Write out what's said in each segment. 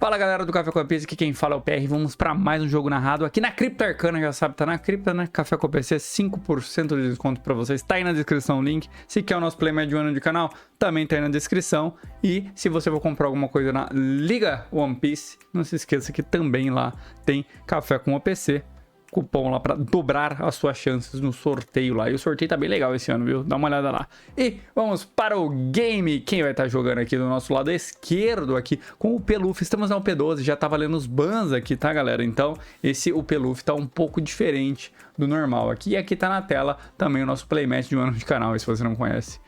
Fala galera do Café com a PC, aqui quem fala é o PR. Vamos para mais um jogo narrado aqui na Cripta Arcana, já sabe, tá na cripta, né? Café com a PC, 5% de desconto para vocês, tá aí na descrição o link. Se quer o nosso Play de um ano de canal, também tá aí na descrição. E se você for comprar alguma coisa na Liga One Piece, não se esqueça que também lá tem Café com a PC. Cupom lá pra dobrar as suas chances no sorteio lá. E o sorteio tá bem legal esse ano, viu? Dá uma olhada lá. E vamos para o game. Quem vai estar jogando aqui do nosso lado esquerdo aqui com o Peluf. Estamos na UP12, já tá valendo os bans aqui, tá, galera? Então, o Peluf tá um pouco diferente do normal aqui. E aqui tá na tela também o nosso playmatch de um ano de canal, se você não conhece.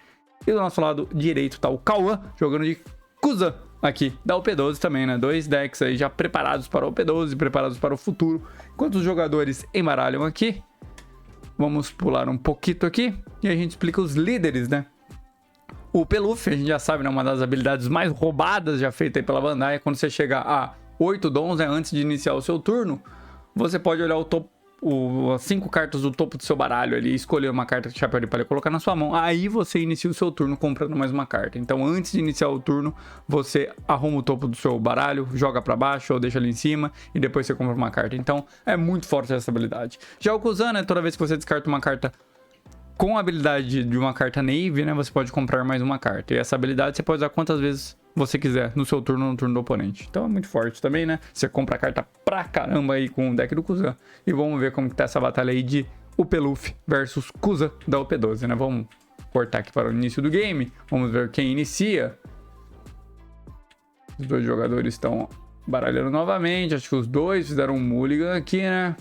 E do nosso lado direito tá o Cauã, jogando de Kuzan aqui da UP12 também, né? Dois decks aí já preparados para o UP12, preparados para o futuro. Enquanto os jogadores embaralham aqui, vamos pular um pouquinho aqui e a gente explica os líderes, né? O Peluf, a gente já sabe, né? Uma das habilidades mais roubadas já feita aí pela Bandai. Quando você chegar a 8 dons, né? Antes de iniciar o seu turno, você pode olhar o topo, as 5 cartas do topo do seu baralho ali, escolher uma carta de chapéu de palha e colocar na sua mão. Aí você inicia o seu turno comprando mais uma carta. Então, antes de iniciar o turno, você arruma o topo do seu baralho, joga pra baixo ou deixa ali em cima e depois você compra uma carta. Então, é muito forte essa habilidade. Já o Kuzan, né, toda vez que você descarta uma carta com a habilidade de uma carta Navy, né, você pode comprar mais uma carta. E essa habilidade você pode usar quantas vezes você quiser no seu turno ou no turno do oponente. Então é muito forte também, né? Você compra a carta pra caramba aí com o deck do Kuzan. E vamos ver como que tá essa batalha aí de Peluf versus Kuzan da UP12, né? Vamos cortar aqui para o início do game. Vamos ver quem inicia. Os dois jogadores estão baralhando novamente. Acho que os dois fizeram um mulligan aqui, né?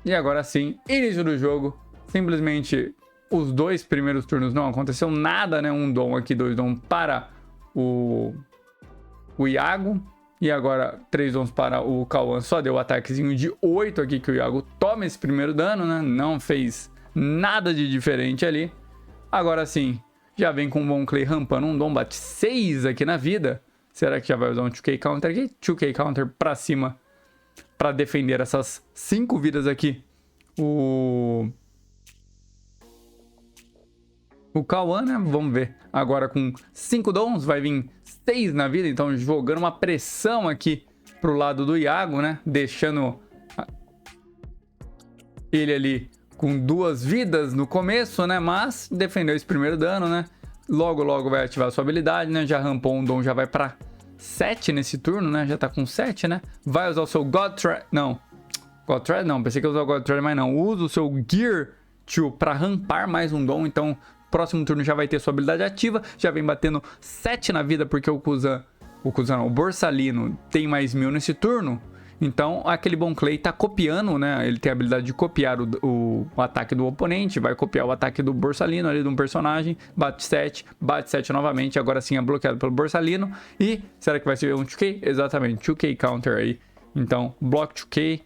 E agora sim, início do jogo. Simplesmente os dois primeiros turnos não aconteceu nada, né? Um dom aqui, 2 dom para o Iago. E agora 3 dons para o Cauã. Só deu o ataquezinho de 8 aqui que o Iago toma esse primeiro dano, né? Não fez nada de diferente ali. Agora sim, já vem com o Bon Clay rampando um dom, bate 6 aqui na vida. Será que já vai usar um 2K Counter aqui? 2K Counter pra cima para defender essas 5 vidas aqui. O Cauã, né? Vamos ver. Agora com 5 dons, vai vir 6 na vida. Então jogando uma pressão aqui pro lado do Iago, né? Deixando ele ali com 2 vidas no começo, né? Mas defendeu esse primeiro dano, né? Logo vai ativar a sua habilidade, né? Já rampou um dom, já vai pra 7 nesse turno, né? Já tá com 7, né? Vai usar o seu God Thread. Não. God Thread não. Pensei que ia usar o God Thread, mas não. Usa o seu Gear 2 pra rampar mais um dom. Então, próximo turno já vai ter sua habilidade ativa. Já vem batendo 7 na vida, porque o Borsalino tem mais 1000 nesse turno. Então, aquele Bon Clay tá copiando, né? Ele tem a habilidade de copiar o ataque do oponente. Vai copiar o ataque do Borsalino ali de um personagem. Bate 7 novamente. Agora sim é bloqueado pelo Borsalino. E será que vai ser um 2K? Exatamente, 2K Counter aí. Então, bloco 2K.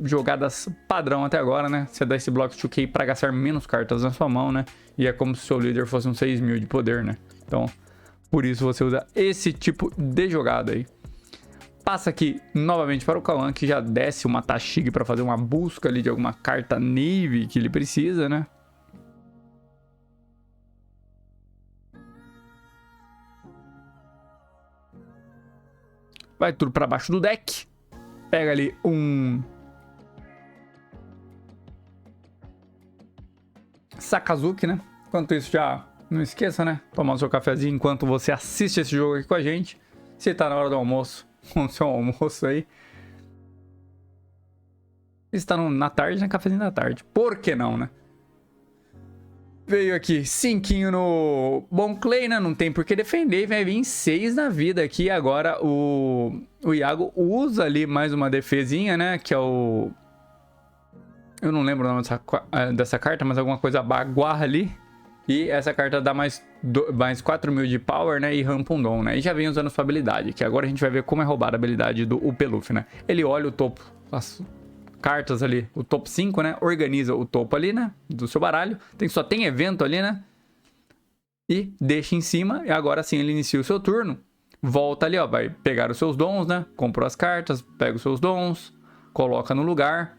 Jogadas padrão até agora, né? Você dá esse bloco 2K pra gastar menos cartas na sua mão, né? E é como se o seu líder fosse um 6.000 de poder, né? Então, por isso você usa esse tipo de jogada aí. Passa aqui novamente para o Cauã, que já desce uma Tashig para fazer uma busca ali de alguma carta Navy que ele precisa, né? Vai tudo para baixo do deck. Pega ali um Sakazuki, né? Enquanto isso, já não esqueça, né? Tomar o seu cafezinho enquanto você assiste esse jogo aqui com a gente. Se tá na hora do almoço, com o seu almoço aí. Está na tarde, né? Cafezinho da tarde. Por que não, né? Veio aqui 5 no Bon Clay, né? Não tem por que defender. Vai vir 6 na vida aqui. Agora o Iago usa ali mais uma defesinha, né? Que é o... Eu não lembro o nome dessa carta, mas alguma coisa baguar ali. E essa carta dá mais 4.000 de power, né? E rampa um dom, né? E já vem usando sua habilidade, que agora a gente vai ver como é roubada a habilidade do Peluf, né? Ele olha o topo, as cartas ali, o top 5, né? Organiza o topo ali, né? Do seu baralho. Só tem evento ali, né? E deixa em cima. E agora sim ele inicia o seu turno. Volta ali, ó. Vai pegar os seus dons, né? Comprou as cartas, pega os seus dons, coloca no lugar.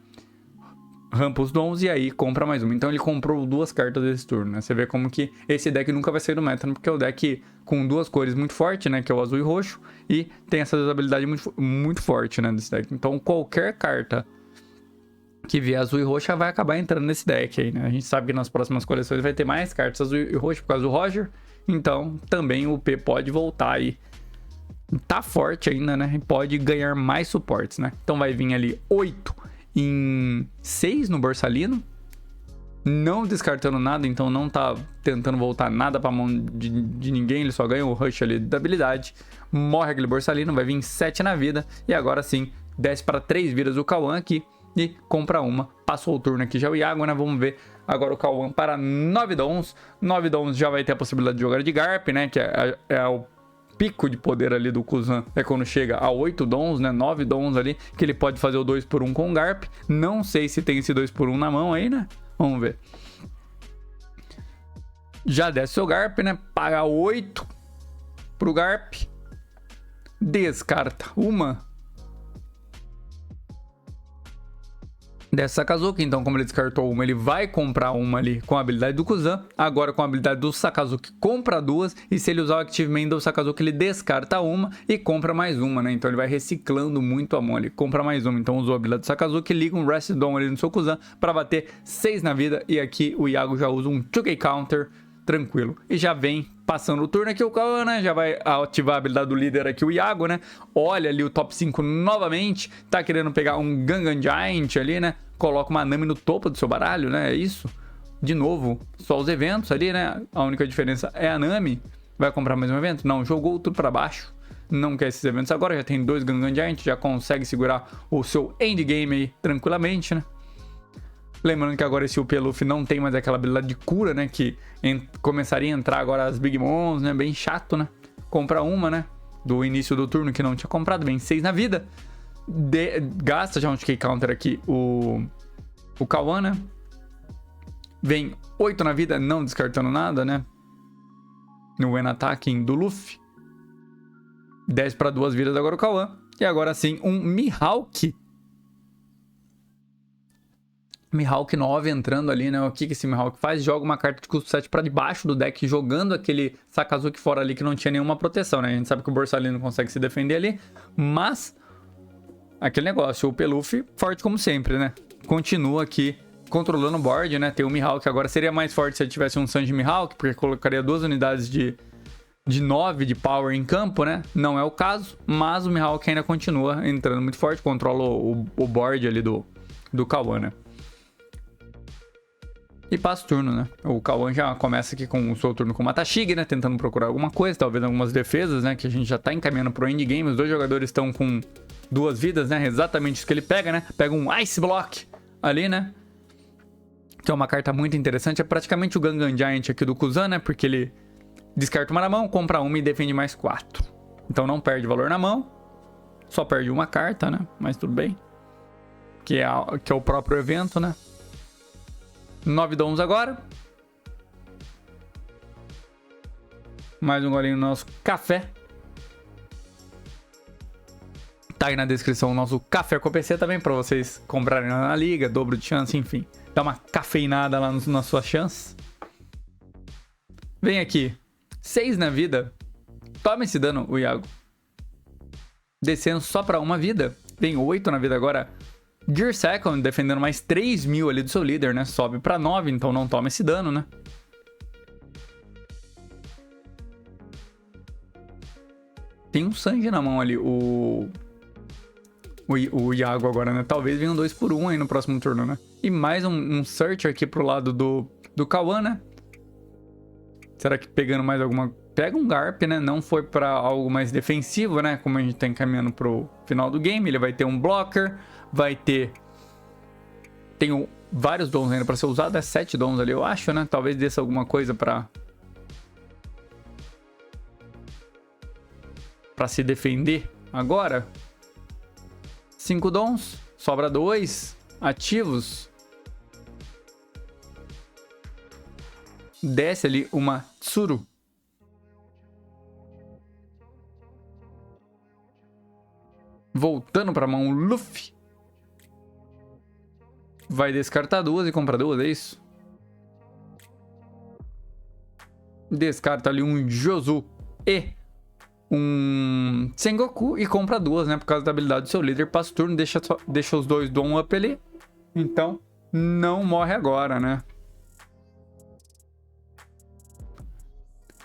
rampa os dons e aí compra mais uma. Então ele comprou 2 cartas desse turno, né? Você vê como que esse deck nunca vai sair do meta, né? Porque é o deck com 2 cores muito forte, né? Que é o azul e roxo. E tem essa desabilidade muito forte, né? Desse deck. Então qualquer carta que vier azul e roxa vai acabar entrando nesse deck aí, né? A gente sabe que nas próximas coleções vai ter mais cartas azul e roxo por causa do Roger. Então também o P pode voltar aí. Tá forte ainda, né? Pode ganhar mais suportes, né? Então vai vir ali 8 em 6 no Borsalino. Não descartando nada, então não tá tentando voltar nada pra mão de ninguém. Ele só ganha o rush ali da habilidade. Morre aquele Borsalino, vai vir 7 na vida. E agora sim, desce para 3 vidas o Kawan aqui. E compra uma. Passou o turno aqui já o Iago, né? Vamos ver agora o Kawan para 9 dons. 9 dons já vai ter a possibilidade de jogar de Garp, né? Que é o pico de poder ali do Kuzan. É quando chega a 8 dons, né? 9 dons ali. Que ele pode fazer o 2x1 com o Garp. Não sei se tem esse 2x1 na mão aí, né? Vamos ver. Já desce o Garp, né? Paga 8 pro Garp. Descarta uma dessa Sakazuki. Então, como ele descartou uma, ele vai comprar uma ali com a habilidade do Kuzan. Agora, com a habilidade do Sakazuki, compra 2. E se ele usar o Activement do Sakazuki, ele descarta uma e compra mais uma, né? Então, ele vai reciclando muito a mão. Ele compra mais uma. Então, usou a habilidade do Sakazuki, liga um Rest Dawn ali no seu Kuzan para bater 6 na vida. E aqui o Iago já usa um 2K Counter tranquilo. E já vem passando o turno aqui o Kawan, né? Já vai ativar a habilidade do líder aqui, o Iago, né? Olha ali o top 5 novamente. Tá querendo pegar um Gangan Giant ali, né? Coloca uma Nami no topo do seu baralho, né? É isso. De novo, só os eventos ali, né? A única diferença é a Nami. Vai comprar mais um evento? Não, jogou tudo pra baixo. Não quer esses eventos agora. Já tem 2 Gangan Giant. Já consegue segurar o seu endgame aí tranquilamente, né? Lembrando que agora esse UP Luffy não tem mais aquela habilidade de cura, né? Que começaria a entrar agora as Big Mons, né? Bem chato, né? Compra uma, né? Do início do turno que não tinha comprado. Vem 6 na vida. Gasta já um TK Counter aqui o Kawan, né? Vem 8 na vida, não descartando nada, né? No When Attacking do Luffy. 10 para 2 vidas agora o Kawan. E agora sim, um Mihawk. Mihawk 9 entrando ali, né? O que esse Mihawk faz? Joga uma carta de custo 7 para debaixo do deck, jogando aquele Sakazuki fora ali que não tinha nenhuma proteção, né? A gente sabe que o Borsalino consegue se defender ali, mas aquele negócio, o Peluffy forte como sempre, né? Continua aqui controlando o board, né? Tem o Mihawk agora, seria mais forte se ele tivesse um Sanji Mihawk, porque colocaria 2 unidades de 9 de power em campo, né? Não é o caso, mas o Mihawk ainda continua entrando muito forte, controla o board ali do Kawan, né? E passa o turno, né? O Kawan já começa aqui com o seu turno com o Matashig, né? Tentando procurar alguma coisa, talvez algumas defesas, né? Que a gente já tá encaminhando pro endgame. Os dois jogadores estão com 2 vidas, né? Exatamente isso que ele pega, né? Pega um Ice Block ali, né? Que é uma carta muito interessante. É praticamente o Gangan Giant aqui do Kuzan, né? Porque ele descarta uma na mão, compra uma e defende mais 4. Então não perde valor na mão. Só perde uma carta, né? Mas tudo bem. Que é o próprio evento, né? 9 dons agora. Mais um golinho no nosso café. Tá aí na descrição o nosso café com PC também, pra vocês comprarem na liga, dobro de chance, enfim. Dá uma cafeinada lá na sua chance. Vem aqui. 6 na vida. Toma esse dano, o Iago. Descendo só pra uma vida. Vem 8 na vida agora. Gear Second, defendendo mais 3.000 ali do seu líder, né? Sobe pra 9, então não toma esse dano, né? Tem um Sanji na mão ali, o Iago agora, né? Talvez venha um 2x1 aí no próximo turno, né? E mais um Search aqui pro lado do Kawan, né? Será que pegando mais alguma... Pega um Garp, né? Não foi pra algo mais defensivo, né? Como a gente tá encaminhando pro final do game. Ele vai ter um Blocker, vai ter... Tem vários dons ainda pra ser usado. É 7 dons ali, eu acho, né? Talvez desse alguma coisa pra se defender. Agora, 5 dons. Sobra 2 ativos. Desce ali uma Tsuru. Voltando pra mão o Luffy. vai descartar duas e comprar duas, é isso? Descarta ali um Josu e um Sengoku e compra duas, né? Por causa da habilidade do seu líder. Passa o turno, deixa os dois do up ali. Então, não morre agora, né?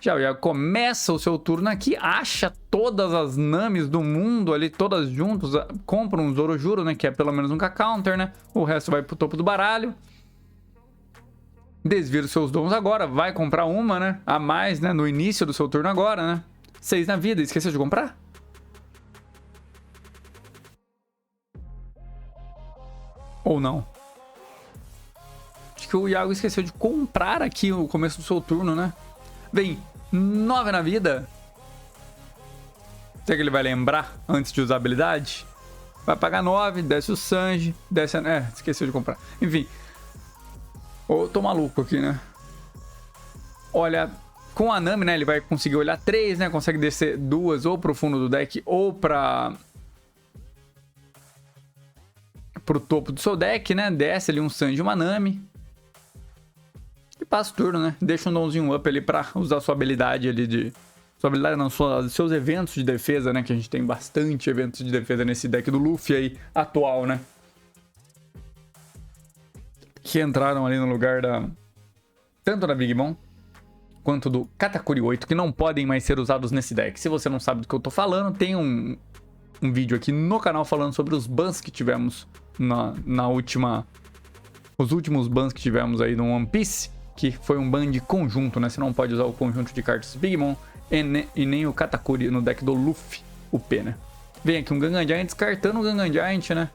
Já o Iago começa o seu turno aqui, acha todas as Namis do mundo ali, todas juntas, compra um Zorojuro, né, que é pelo menos um K-Counter, né, o resto vai pro topo do baralho. Desvira os seus dons agora, vai comprar uma, né, a mais, né, no início do seu turno agora, né. 6 na vida, esqueceu de comprar? Ou não? Acho que o Iago esqueceu de comprar aqui no começo do seu turno, né. Vem 9 na vida. Será que ele vai lembrar antes de usar a habilidade? Vai pagar 9, desce o Sanji, desce a... esqueceu de comprar. Enfim. Ô, tô maluco aqui, né? Olha, com a Nami, né, ele vai conseguir olhar 3, né? Consegue descer 2 ou pro fundo do deck ou pro topo do seu deck, né? Desce ali um Sanji e uma Nami. E passa o turno, né? Deixa um donzinho up ali pra usar sua habilidade ali de... Sua habilidade não, seus eventos de defesa, né? Que a gente tem bastante eventos de defesa nesse deck do Luffy aí, atual, né? Que entraram ali no lugar da... Tanto da Big Mom, quanto do Katakuri 8, que não podem mais ser usados nesse deck. Se você não sabe do que eu tô falando, tem um vídeo aqui no canal falando sobre os bans que tivemos na última... Os últimos bans que tivemos aí no One Piece, que foi um ban de conjunto, né? Você não pode usar o conjunto de cartas Big Mom e nem o Katakuri no deck do Luffy, o P, né? Vem aqui um Gangan Giant, descartando o Gangan Giant, né?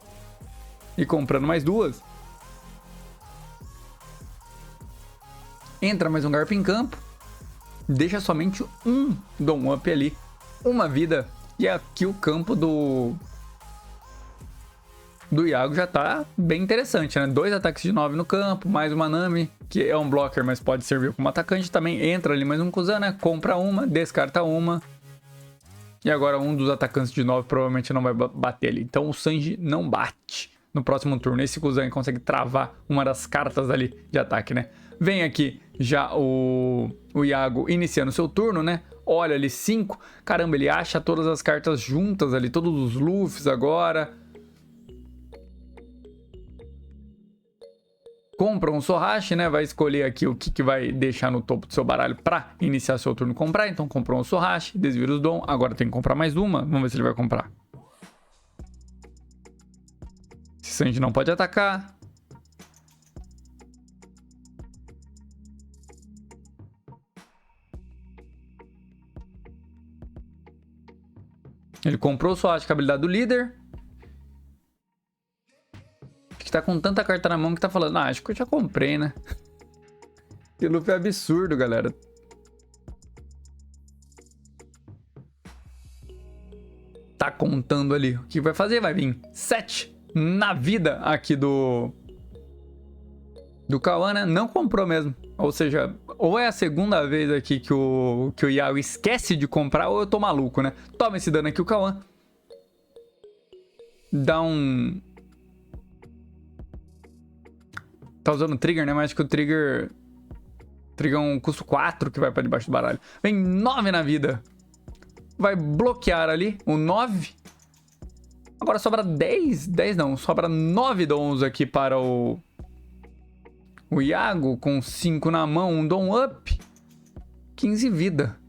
E comprando mais duas. Entra mais um Garp em campo. Deixa somente um Dom Up ali. Uma vida. E aqui o campo do Iago já tá bem interessante, né? 2 ataques de 9 no campo, mais uma Nami, que é um blocker, mas pode servir como atacante também. Entra ali mais um Kuzan, né? Compra uma, descarta uma. E agora um dos atacantes de 9 provavelmente não vai bater ali. Então o Sanji não bate no próximo turno. Esse Kuzan consegue travar uma das cartas ali de ataque, né? Vem aqui já o Iago iniciando seu turno, né? Olha ali 5. Caramba, ele acha todas as cartas juntas ali, todos os Luffys agora. Compra um Sorashi, né? Vai escolher aqui o que vai deixar no topo do seu baralho para iniciar seu turno comprar. Então comprou um Sorashi, desvira os dom. Agora tem que comprar mais uma. Vamos ver se ele vai comprar. Esse Sanji não pode atacar. Ele comprou o Sorashi com a habilidade do líder. Que tá com tanta carta na mão que tá falando, acho que eu já comprei, né? Esse Luffy é absurdo, galera. Tá contando ali. O que vai fazer? Vai vir 7 na vida aqui do Kawan, né? Não comprou mesmo. Ou seja, ou é a segunda vez aqui que o Yao esquece de comprar, ou eu tô maluco, né? Toma esse dano aqui o Kawan. Dá um... Tá usando o trigger, né? Mas acho que o trigger é um custo 4 que vai pra debaixo do baralho. Vem 9 na vida. Vai bloquear ali o 9. Agora sobra 10. 10 não, sobra 9 dons aqui para o Iago. Com 5 na mão, um dom up. 15 vida.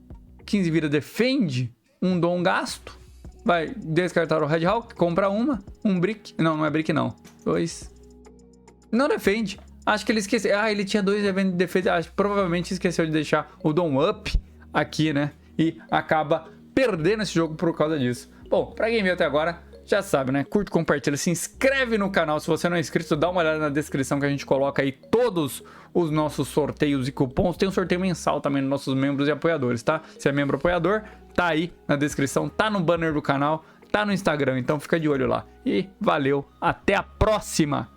15 vida defende. Um dom gasto. Vai descartar o Red Hawk, compra uma. Um brick. Não, não é brick não. 2. Não defende. Acho que ele esqueceu. Ah, ele tinha 2 eventos de defesa. Acho que provavelmente esqueceu de deixar o Dom Up aqui, né? E acaba perdendo esse jogo por causa disso. Bom, pra quem viu até agora, já sabe, né? Curte, compartilha, se inscreve no canal. Se você não é inscrito, dá uma olhada na descrição que a gente coloca aí todos os nossos sorteios e cupons. Tem um sorteio mensal também nos nossos membros e apoiadores, tá? Se é membro apoiador, tá aí na descrição, tá no banner do canal, tá no Instagram. Então fica de olho lá. E valeu, até a próxima!